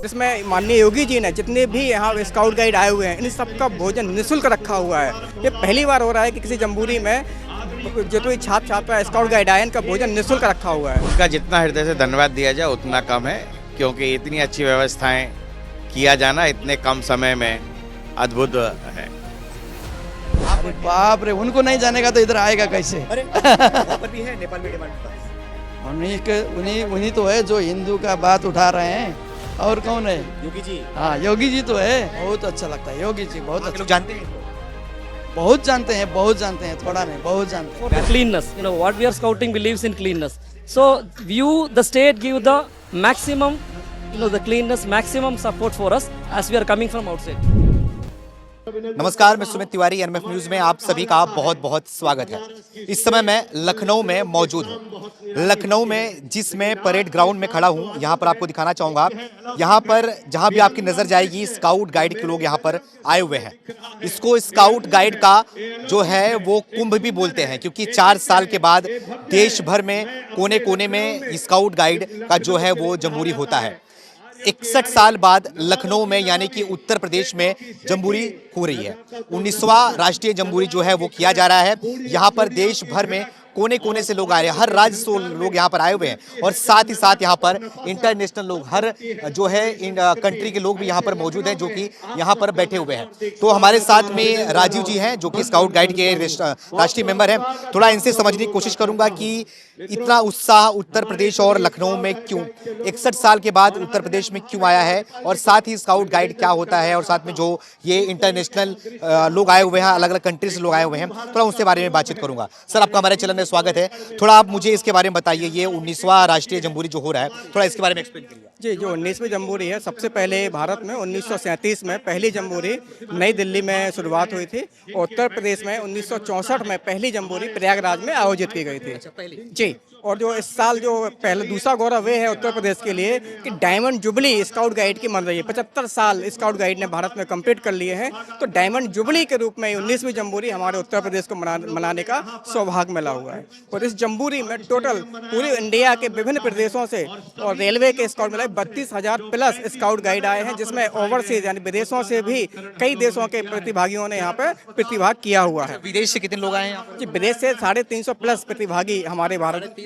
इसमें माननीय योगी जी ने जितने भी यहाँ स्काउट गाइड आए हुए हैं इन सबका भोजन निःशुल्क रखा हुआ है। ये पहली बार हो रहा है कि किसी जम्बूरी में जो कोई छात्र छात्रा स्काउट गाइड आए इनका भोजन निःशुल्क रखा हुआ है। उनका जितना हृदय से धन्यवाद दिया जाए उतना कम है, क्योंकि इतनी अच्छी व्यवस्थाएं किया जाना इतने कम समय में अद्भुत है। अरे बाप रे, उनको नहीं जानेगा तो इधर आएगा कैसे? अरे पर भी है नेपाल में डिमांड। उन्हीं तो है जो हिंदू का बात उठा रहे हैं। और कौन है? योगी जी। हाँ, योगी जी तो है। बहुत अच्छा लगता है योगी जी, बहुत अच्छा। लोग जानते हैं इनको? बहुत जानते हैं, थोड़ा नहीं, बहुत जानते हैं। For cleanness, what we are scouting believes in cleanness. So the state give the maximum, the cleanness, maximum support for us as we are coming from outside. नमस्कार, मैं सुमित तिवारी, एनएमएफ न्यूज में आप सभी का बहुत बहुत स्वागत है। इस समय मैं लखनऊ में मौजूद हूँ। लखनऊ में जिसमें परेड ग्राउंड में खड़ा हूँ, यहाँ पर आपको दिखाना चाहूँगा। यहाँ पर जहाँ भी आपकी नज़र जाएगी स्काउट गाइड के लोग यहाँ पर आए हुए हैं। इसको स्काउट गाइड का जो है वो कुंभ भी बोलते हैं, क्योंकि 4 साल के बाद देश भर में कोने कोने में स्काउट गाइड का जो है वो जम्बूरी होता है। 61 साल बाद लखनऊ में यानी कि उत्तर प्रदेश में जम्बूरी हो रही है। 19वां राष्ट्रीय जम्बूरी जो है वो किया जा रहा है। यहाँ पर देश भर में कोने कोने से लोग आ रहे हैं, हर राज्य से लोग यहाँ पर आए हुए हैं और साथ ही साथ यहाँ पर इंटरनेशनल लोग, हर जो है इन कंट्री के लोग भी यहाँ पर मौजूद हैं, जो कि यहाँ पर बैठे हुए हैं। तो हमारे साथ में राजीव जी हैं, जो कि स्काउट गाइड के राष्ट्रीय मेंबर हैं। थोड़ा इनसे समझने की कोशिश करूंगा कि इतना उत्साह उत्तर प्रदेश और लखनऊ में क्यों, 61 साल के बाद उत्तर प्रदेश में क्यों आया है, और साथ ही स्काउट गाइड क्या होता है, और साथ में जो ये इंटरनेशनल लोग आए हुए हैं, अलग अलग कंट्री से लोग आए हुए हैं, थोड़ा उनसे बारे में बातचीत करूंगा। सर, आपका हमारे चैनल में स्वागत है। थोड़ा आप मुझे इसके बारे में बताइए, ये 19वां राष्ट्रीय जम्बूरी जो हो रहा है, थोड़ा इसके बारे में एक्सप्लेन करिए। जी, जो 19वीं जम्बूरी है, सबसे पहले भारत में 1937 में पहली जम्बूरी नई दिल्ली में शुरुआत हुई थी और उत्तर प्रदेश में 1964 में पहली जम्बूरी प्रयागराज में आयोजित की गई थी। जी, और जो इस साल जो पहले दूसरा गौरव ये है उत्तर प्रदेश के लिए कि डायमंड जुबली स्काउट गाइड की मन रही है। 75 साल स्काउट गाइड ने भारत में कंप्लीट कर लिए हैं, तो डायमंड जुबली के रूप में 19वीं जम्बूरी हमारे उत्तर प्रदेश को मनाने का सौभाग्य मिला हुआ है। और इस जम्बूरी में टोटल पूरे इंडिया के विभिन्न प्रदेशों से और रेलवे के स्काउट मिला 32,000 प्लस स्काउट गाइड आए हैं, जिसमें ओवरसीज यानी विदेशों से भी कई देशों के प्रतिभागियों ने यहाँ पे प्रतिभाग किया हुआ है। विदेश से कितने लोग आए हैं? जी, विदेश से 350 प्लस प्रतिभागी हमारे भारत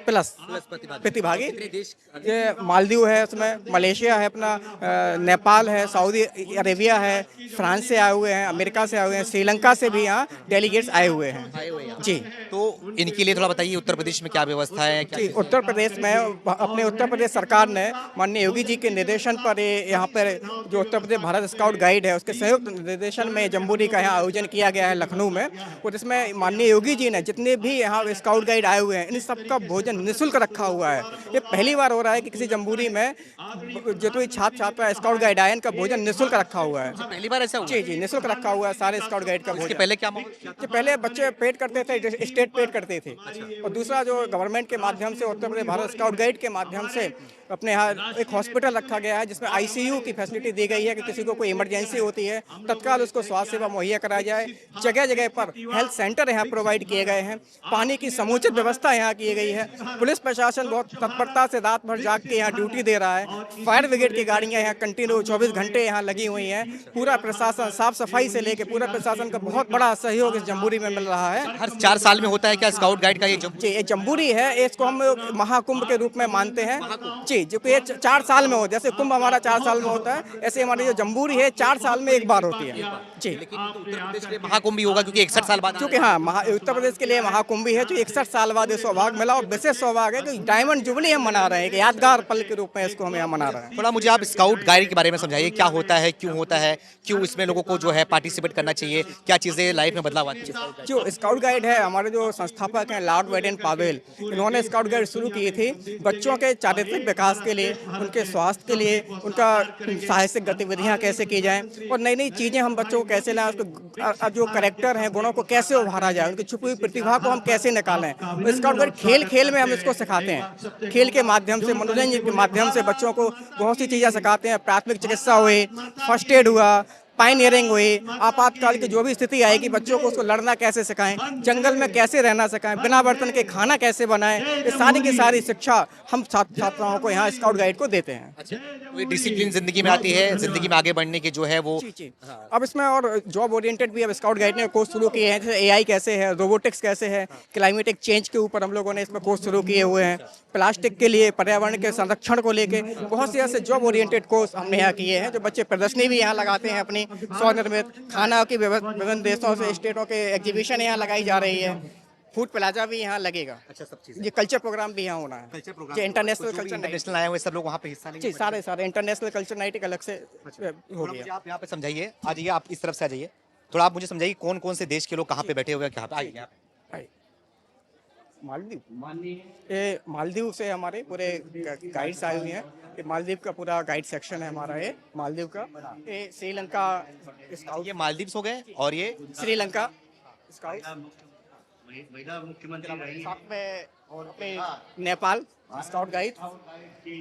प्लस प्रतिभागी। ये मालदीव है, उसमें मलेशिया है, अपना नेपाल है, सऊदी अरेबिया है, फ्रांस से आए हुए हैं, अमेरिका से आए हुए हैं, श्रीलंका से भी यहाँ डेलीगेट्स आए हुए हैं। जी, तो इनके लिए थोड़ा बताइए, उत्तर प्रदेश में क्या व्यवस्था है? जी, उत्तर प्रदेश में अपने उत्तर प्रदेश सरकार ने माननीय योगी जी के निर्देशन पर यहाँ पर जो उत्तर प्रदेश भारत स्काउट गाइड है उसके संयुक्त निर्देशन में जम्बूरी का यहाँ आयोजन किया गया है लखनऊ में। और इसमें माननीय योगी जी ने जितने भी यहाँ स्काउट गाइड आए हुए हैं इन सबका भोजन निःशुल्क रखा हुआ है। ये पहली बार हो रहा है कि किसी जम्बूरी में जो कोई छात्र छात्रा स्काउट गाइड आए इनका भोजन निःशुल्क रखा हुआ है। पहली बार ऐसा हुआ? जी, निःशुल्क रखा हुआ है सारे स्काउट गाइड का भोजन। पहले क्या माहौल? पहले बच्चे पेड करते थे, स्टेट पेड करते थे। और दूसरा जो गवर्नमेंट के माध्यम से उत्तर प्रदेश भारत स्काउट गाइड के माध्यम से अपने यहाँ एक हॉस्पिटल रखा गया है, जिसमें आईसीयू की फैसिलिटी दी गई है कि किसी को कोई इमरजेंसी होती है तत्काल उसको स्वास्थ्य सेवा मुहैया कराई जाए। जगह जगह पर हेल्थ सेंटर यहाँ प्रोवाइड किए गए हैं, पानी की समुचित व्यवस्था यहाँ की गई है। पुलिस प्रशासन बहुत तत्परता से रात भर जाग के यहाँ ड्यूटी दे रहा है। फायर ब्रिगेड की गाड़ियाँ यहाँ कंटिन्यू 24 घंटे यहाँ लगी हुई हैं। पूरा प्रशासन साफ सफाई से लेके पूरा प्रशासन का बहुत बड़ा सहयोग इस जम्बूरी में मिल रहा है। हर 4 साल में होता है क्या स्काउट गाइड का ये ये जम्बूरी है, इसको हम महाकुंभ के रूप में मानते हैं। जी, जो कि 4 साल में हो, जैसे कुंभ हमारा 4 साल में होता है, ऐसे हमारी जो जम्बूरी है 4 साल में एक बार होती है। जी, लेकिन उत्तर प्रदेश के लिए महाकुंभ भी होगा, क्योंकि 61 साल बाद, क्योंकि हाँ उत्तर प्रदेश के लिए महाकुंभ भी है, जो 61 साल बाद सौभाग्य मिला। और विशेष सौभाग्य है कि डायमंड जुबली हम मना रहे हैं, यादगार पल के रूप में इसको हम यहाँ मना रहे हैं। थोड़ा मुझे आप स्काउट गाइड के बारे में समझाइए, क्या होता है, क्यों होता है, क्यों इसमें लोगों को जो है पार्टिसिपेट करना चाहिए, क्या चीजें लाइफ में बदलाव आती है? जो स्काउट गाइड है, हमारे जो संस्थापक हैं लॉर्ड वेडेन पावेल, इन्होंने स्काउट गाइड शुरू की थी बच्चों के चारित्रिक विकास के लिए, उनके स्वास्थ्य के लिए, उनका साहसिक गतिविधियां कैसे की जाएं और नई नई चीज़ें हम बच्चों को कैसे लाएं, उसको जो कैरेक्टर हैं, गुणों को कैसे उभारा जाए, उनकी छुपी हुई प्रतिभा को हम कैसे निकालें। तो स्काउट गाइड खेल खेल में हम इसको सिखाते हैं। खेल के माध्यम से, मनोरंजन के माध्यम से बच्चों को बहुत सी चीज़ें सिखाते हैं। प्राथमिक चिकित्सा हुई, फर्स्ट एड हुआ, पायनियरिंग हुई, आपातकाल की जो भी स्थिति आएगी बच्चों को उसको लड़ना कैसे सिखाएं, जंगल में कैसे रहना सिखाएं, बिना बर्तन के खाना कैसे बनाएं, ये सारी की सारी शिक्षा हम छात्राओं को यहाँ स्काउट गाइड को देते हैं। कोई डिसिप्लिन जिंदगी में आती है, जिंदगी में आगे बढ़ने की जो है वो जी। अब इसमें और जॉब ओरिएंटेड भी अब स्काउट गाइड ने कोर्स शुरू किए हैं, जैसे एआई कैसे है, रोबोटिक्स कैसे है, क्लाइमेटिक चेंज के ऊपर हम लोगों ने इसमें कोर्स शुरू किए हुए हैं, प्लास्टिक के लिए, पर्यावरण के संरक्षण को लेके बहुत से ऐसे जॉब ओरिएंटेड कोर्स हमने यहाँ किए हैं, जो बच्चे प्रदर्शनी भी यहाँ लगाते हैं अपनी स्वनिर्मित, खाना की विभिन्न देशों से स्टेटों के एग्जीबिशन यहाँ लगाई जा रही है, फूड प्लाजा भी यहाँ लगेगा। अच्छा, सब चीज़ ये कल्चर प्रोग्राम भी यहाँ होना है, कल्चर प्रोग्राम जो इंटरनेशनल कल्चर नाइट, इंटरनेशनल आए हुए सब लोग वहाँ पे हिस्सा लेंगे। जी सारे इंटरनेशनल कल्चर नाइट एक अलग से हो थोड़ा गया। मुझे आप यहाँ पे समझाइए, आ जाइए आप इस तरफ से आ जाइए, थोड़ा आप मुझे समझाइए कौन कौन से देश के लोग कहाँ पे बैठे हुए हैं, कहाँ पे आइए यहाँ पे। मालदीव, ये मालदीव से हमारे पूरे गाइड्स आए हुए हैं, ये मालदीव का पूरा गाइड सेक्शन है हमारा, ये मालदीव का, ये श्रीलंका स्काउट, ये मालदीव्स हो गए और ये श्रीलंका स्काउट, साथ में अपने नेपाल स्काउट गाइड,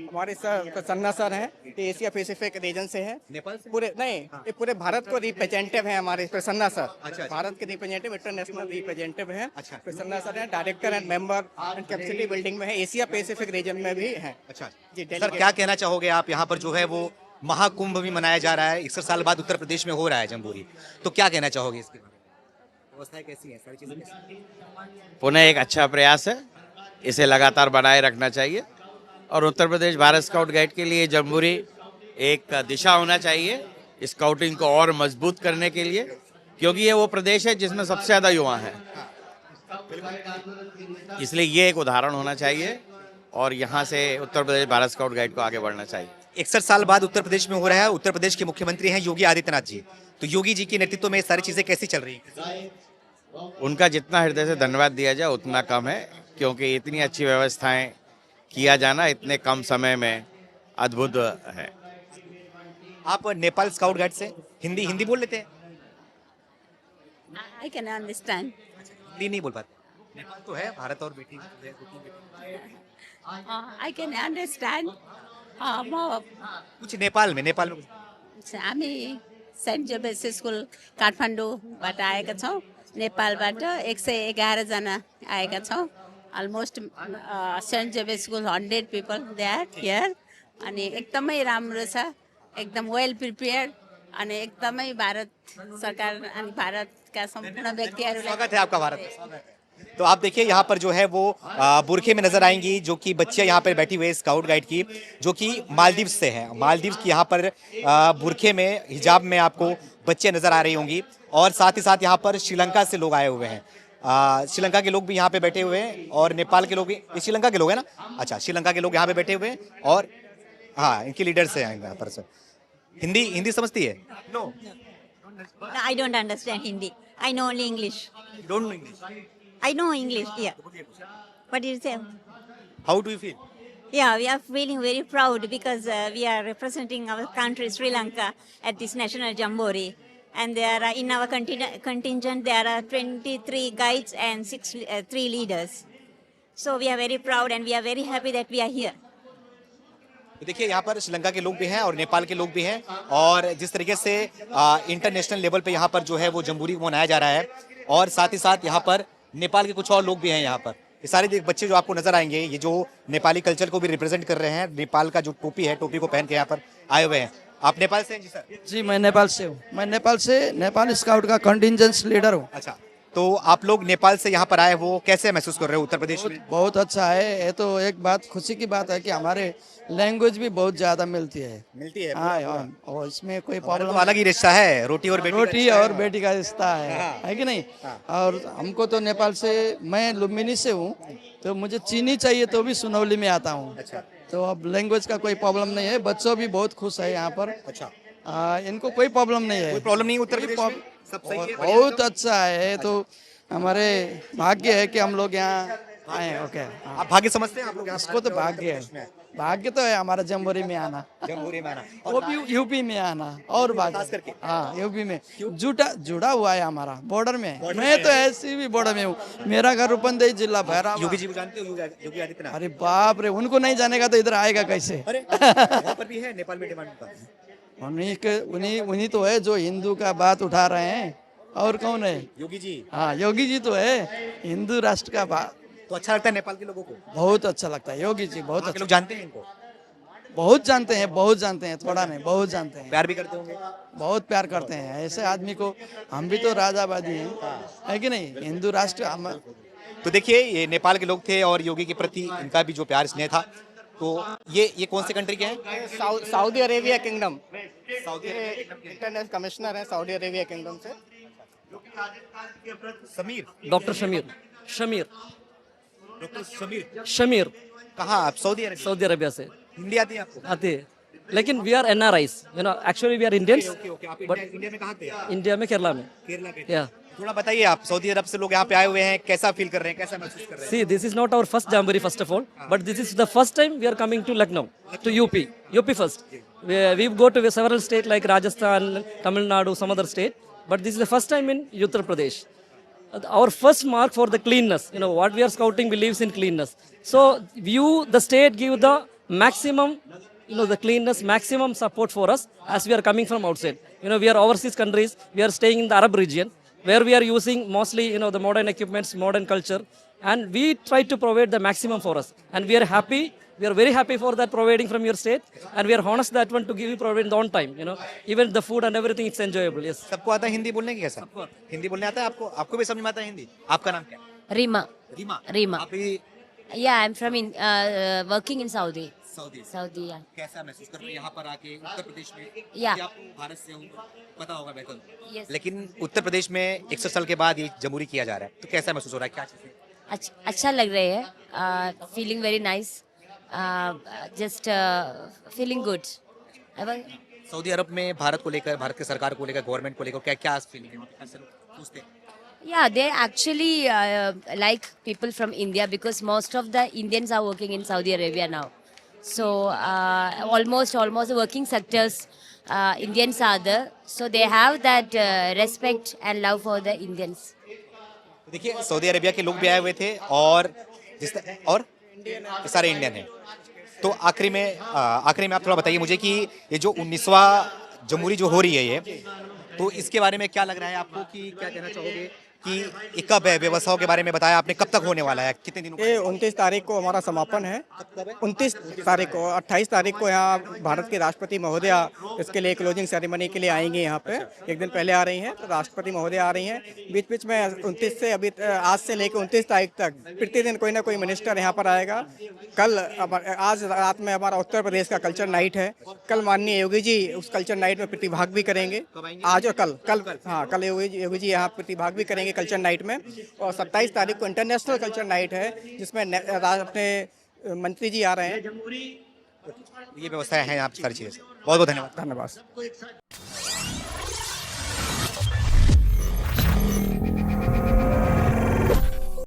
हमारे सर प्रसन्ना सर हैं, ये एशिया पैसिफिक रीजन से हैं, नेपाल से? पूरे नहीं, ये पूरे भारत को रिप्रेजेंटेटिव हैं हमारे प्रसन्ना सर। अच्छा। भारत के रिप्रेजेंटेटिव, इंटरनेशनल रिप्रेजेंटेटिव हैं। अच्छा। प्रसन्ना सर हैं, director and member and capacity building में है, एशिया पैसिफिक रीजन में भी हैं। अच्छा जी, सर, delegate। क्या कहना चाहोगे आप, यहाँ पर जो है वो महाकुंभ भी मनाया जा रहा है, 61 साल बाद उत्तर प्रदेश में हो रहा है जम्बूरी, तो क्या कहना चाहोगे इसके बारे में, व्यवस्थाएं कैसी हैं, सारी चीजें कैसी हैं? पुनः एक अच्छा प्रयास है, इसे लगातार बनाए रखना चाहिए और उत्तर प्रदेश भारत स्काउट गाइड के लिए जम्बूरी एक दिशा होना चाहिए स्काउटिंग को और मजबूत करने के लिए, क्योंकि ये वो प्रदेश है जिसमें सबसे ज़्यादा युवा हैं, इसलिए ये एक उदाहरण होना चाहिए और यहाँ से उत्तर प्रदेश भारत स्काउट गाइड को आगे बढ़ना चाहिए। 61 साल बाद उत्तर प्रदेश में हो रहा है, उत्तर प्रदेश के मुख्यमंत्री हैं योगी आदित्यनाथ जी, तो योगी जी के नेतृत्व में ये सारी चीजें कैसी चल रही हैं? उनका जितना हृदय से धन्यवाद दिया जाए उतना कम है, क्योंकि इतनी अच्छी व्यवस्थाएं किया जाना इतने कम समय में अद्भुत है। आप नेपाल स्काउट गाइड से हिंदी हिंदी बोल लेते हैं? I can understand. हिंदी नहीं बोल पाते? नेपाल तो है, भारत और बेटी I can understand. म कुछ नेपाल में हामी सेन्ट जोसेफ स्कुल काठमाडौँबाट आएका छौँ, नेपालबाट 111 जना आएका छौँ, almost Saint Joseph school 100 people they are here, अनि एकदमै राम्रो छ, एकदम वेल प्रिपेयर्ड, अनि एकदमै भारत सरकार अनि भारतका सम्पूर्ण व्यक्तिहरूलाई स्वागत है आपका भारत में। तो आप देखिए यहाँ पर जो है वो बुरखे में नजर आएंगी, जो कि बच्चियाँ यहाँ पर बैठी हुई है स्काउट गाइड की, जो कि मालदीव से हैं। मालदीव की यहाँ पर बुरखे में, हिजाब में आपको बच्चे नजर आ रही होंगी, और साथ ही साथ यहाँ पर श्रीलंका से लोग आए हुए हैं। श्रीलंका के लोग भी यहाँ पे बैठे हुए हैं और नेपाल के लोग भी, ये श्रीलंका के लोग हैं ना? अच्छा, श्रीलंका के लोग यहाँ पे बैठे हुए हैं और हाँ, इनके लीडर्स हैं यहाँ पर। सर हिंदी हिंदी समझती है? No, I don't understand Hindi. I know only English. Don't know English? I know English, yeah. What did you say? How do you feel? Yeah, we are feeling very proud because we are representing our country, Sri Lanka, at this national jamboree. And there are, in our contingent, there are 23 guides and 3 leaders. So we are very proud and we are very happy that we are here. तो देखिए यहाँ पर श्रीलंका के लोग भी हैं और नेपाल के लोग भी हैं, और जिस तरीके से इंटरनेशनल लेवल पे यहाँ पर जो है वो जम्बूरी मनाया जा रहा है, और साथ ही साथ यहाँ पर नेपाल के कुछ और लोग भी हैं यहाँ पर। ये सारे बच्चे जो आपको नजर आएंगे, ये जो नेपाली कल्चर को भी रिप्रेजेंट कर रहे हैं, नेपाल का जो टोपी है, टोपी को पहन के यहाँ पर आए हुए हैं। आप नेपाल से हैं जी सर? जी, मैं नेपाल से हूँ। मैं नेपाल से नेपाल स्काउट का कंटिजेंस लीडर हूँ। अच्छा, तो आप लोग नेपाल से यहाँ पर आए हो, कैसे महसूस कर रहे हो उत्तर प्रदेश में? बहुत अच्छा है। ये तो एक बात खुशी की बात है कि हमारे लैंग्वेज भी बहुत ज्यादा मिलती है। हाँ, और इसमें कोई प्रॉब्लम, अलग ही रिश्ता है, रोटी और बेटी का रिश्ता है कि नहीं? और हमको तो नेपाल से, मैं लुम्बिनी से हूँ, तो मुझे चीनी चाहिए तो भी सुनौली में आता हूँ। तो अब लैंग्वेज का कोई प्रॉब्लम नहीं है, बच्चों भी बहुत खुश है यहाँ पर। अच्छा, इनको कोई प्रॉब्लम नहीं है। कोई प्रॉब्लम नहीं उत्तर प्रदेश में? सब सही है, बहुत अच्छा है। तो हमारे भाग्य है कि हम लोग यहाँ आए। ओके, आप भाग्य समझते हैं आप लोग? इसको तो भाग्य है, भाग्य तो है हमारा जम्बूरी में आना, जम्बूरी में आना, वो भी यूपी में आना, और भाग्य। हाँ, यूपी में जुड़ा हुआ है हमारा बॉर्डर में। मैं तो ऐसी भी बॉर्डर में हूँ, मेरा घर रूपंदेही जिला भैरव। योगी जी को जानते हो? योगी आदित्यनाथ? अरे बाप रे, उनको नहीं जानेगा तो इधर आएगा कैसे? अरे वहाँ पर भी है नेपाल में डिमांड का? उन्हीं तो है जो हिंदू का बात उठा रहे हैं, और कौन है? योगी जी। हाँ, योगी जी तो है हिंदू राष्ट्र का बात। तो अच्छा लगता है नेपाल के लोगों को? बहुत अच्छा लगता है योगी जी, बहुत वहाँ के अच्छा। लोग जानते हैं इनको? बहुत जानते हैं, बहुत जानते हैं, थोड़ा नहीं, बहुत जानते हैं, प्यार भी करते होंगे? बहुत प्यार करते हैं। ऐसे आदमी को हम भी तो राजावादी हैं, है कि नहीं? हिंदू राष्ट्र हम। तो देखिए, ये नेपाल के लोग थे और योगी के प्रति इनका भी जो प्यार स्नेह था। तो ये कौन से कंट्री के हैं? Saudi Arabia kingdom, Saudi international commissioner है सऊदी अरेबिया किंगडम से। समीर। Doctor Shamir, Shamir, doctor Sameer. शमीर, कहाँ आप? Saudi Arabia. सऊदी अरेबिया से हिंदी आती है आपको? आते हैं, लेकिन we are NRIs, actually we are Indians, okay, आप बट इंडिया में कहाँ थे? इंडिया में, केरला में। केरला के। या थोड़ा बताइए, आप सऊदी अरब से लोग यहाँ पे आए हुए हैं, कैसा फील कर रहे हैं, कैसा महसूस कर रहे हैं? See, this is not our first Jamboree, first of all, but this is the first time we are coming to Lucknow, to UP first. We go to several states like Rajasthan, Tamil Nadu, some other state, but this is the first time in Uttar Pradesh. Our first mark for the cleanness, what we are scouting believes in cleanness. So, the state give the maximum, the cleanness, maximum support for us as we are coming from outside. We are overseas countries, we are staying in the Arab region, where we are using mostly, the modern equipments, modern culture, and we try to provide the maximum for us. And we are happy, we are very happy for that providing from your state, and we are honest that one to give you provide on time, even the food and everything, it's enjoyable, yes. सबको आता है हिंदी बोलने की? कैसा हिंदी बोलने आता है आपको? आपको भी समझ में आता है हिंदी? आपका नाम क्या है? Rima. रीमा। Rima. आप भी Yeah, I'm from working in Saudi. Saudi. Saudi, yeah. कैसा महसूस कर रहे हैं यहाँ पर आके उत्तर प्रदेश में? या। कि आप भारत से हो, पता होगा बेहतर। Yes. लेकिन उत्तर प्रदेश में 100 साल के बाद ये जमहूरी किया जा रहा है, तो कैसा महसूस हो रहा है, क्या चीज़ है? अच्छा लग रहा है. Feeling very nice. Just feeling good. सऊदी अरब में भारत को लेकर, भारत की सरकार को लेकर, गवर्नमेंट को लेकर क्या क्या फीलिंग है वहाँ पे? कैसे लोग सोचते हैं? Yeah, they actually like people from India because most of the Indians are working in Saudi Arabia now. So almost the working sectors Indians are there. So they have that respect and love for the Indians. देखिए, Saudi Arabia के लोग भी आए हुए थे और और सारे इंडियन हैं। तो आखिरी में आप थोड़ा बताइए मुझे कि ये जो 19वां जमहूरी जो हो रही है ये, तो इसके बारे में क्या लग रहा है आपको, कि क्या कहना चाहोगे कि ये कब है? व्यवस्थाओं के बारे में बताया आपने, कब तक होने वाला है, कितने दिनों? ये 29 तारीख को हमारा समापन है। 29 तारीख को, 28 तारीख को यहाँ भारत के राष्ट्रपति महोदया इसके लिए क्लोजिंग सेरेमनी के लिए आएंगे। यहाँ पे एक दिन पहले आ रही हैं, तो राष्ट्रपति महोदया आ रही हैं। बीच बीच में 29 से अभी आज से लेकर 29 तारीख तक प्रतिदिन कोई ना कोई मिनिस्टर यहाँ पर आएगा। आज रात में हमारा उत्तर प्रदेश का कल्चर नाइट है। कल माननीय योगी जी उस कल्चर नाइट में प्रतिभाग भी करेंगे। आज और कल योगी जी यहाँ प्रतिभाग भी करेंगे कल्चर नाइट में। और 27 तारीख को इंटरनेशनल कल्चर नाइट है, जिसमें अपने मंत्री जी आ रहे हैं। ये व्यवस्थाएं हैं यहाँ पे सारी चीजें। बहुत बहुत धन्यवाद। धन्यवाद।